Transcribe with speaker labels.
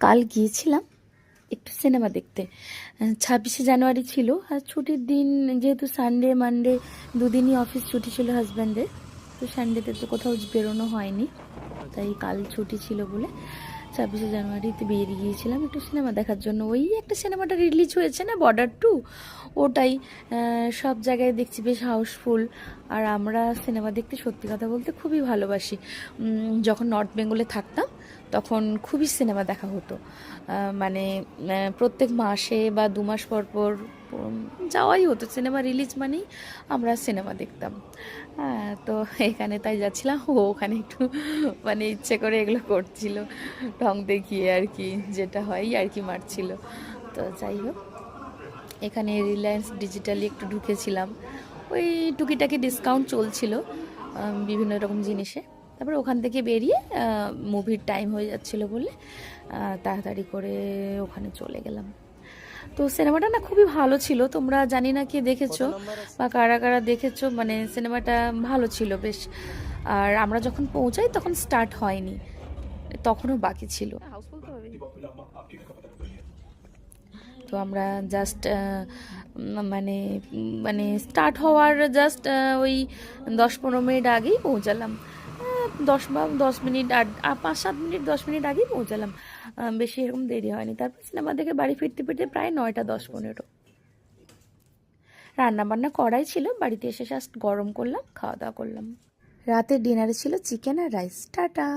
Speaker 1: কাল গিয়েছিলাম একটু সিনেমা দেখতে। 26শে জানুয়ারি ছিল আর ছুটির দিন, যেহেতু সানডে মানডে দুদিনই অফিস ছুটি ছিল হাজব্যান্ডের, তো সানডেতে তো কোথাও বেরোনো হয়নি, তাই কাল ছুটি ছিল বলে 26শে জানুয়ারিতে বেরিয়ে গিয়েছিলাম একটু সিনেমা দেখার জন্য। ওই একটা সিনেমাটা রিলিজ হয়েছে না, বর্ডার 2, ওটাই। সব জায়গায় দেখছি বেশ হাউসফুল। আর আমরা সিনেমা দেখতে সত্যি কথা বলতে খুবই ভালোবাসি। যখন নর্থ বেঙ্গলে থাকতাম তখন খুবই সিনেমা দেখা হতো। মানে প্রত্যেক মাসে বা 2 মাস পর পর যাওয়াই হতো, সিনেমা রিলিজ মানেই আমরা সিনেমা দেখতাম। তো এখানে তাই যাচ্ছিলাম, ওখানে একটু মানে ইচ্ছে করে এগুলো করছিল, ঢং দেখিয়ে আর কি, যেটা হয় আর কি মারছিল। তো যাই হোক, এখানে রিলায়েন্স ডিজিটালি একটু ঢুকেছিলাম, ওই টুকিটাকি ডিসকাউন্ট চলছিল বিভিন্ন রকম জিনিসে। তারপরে ওখান থেকে বেরিয়ে মুভির টাইম হয়ে যাচ্ছিল বলে তাড়াতাড়ি করে ওখানে চলে গেলাম। তো সিনেমাটা না খুবই ভালো ছিল, তোমরা জানি না কে দেখেছো বা কারা কারা দেখেছো, মানে সিনেমাটা ভালো ছিল বেশ। আর আমরা যখন পৌঁছাই তখন স্টার্ট হয়নি, তখনও বাকি ছিল। তো আমরা জাস্ট মানে মানে স্টার্ট হওয়ার জাস্ট ওই 10-15 মিনিট আগেই পৌঁছালাম। 10 মিনিট 5-7 মিনিট 10 মিনিট আগেই পৌঁছালাম, বেশি এরকম দেরি হয়নি। তারপর সিনেমা দেখে বাড়ি ফিরতে ফিরতে প্রায় 9টা 10-15। রান্না বান্না করাই ছিল, বাড়িতে এসে জাস্ট গরম করলাম, খাওয়া দাওয়া করলাম। রাতের ডিনারে ছিল চিকেন আর রাইস। টাটা।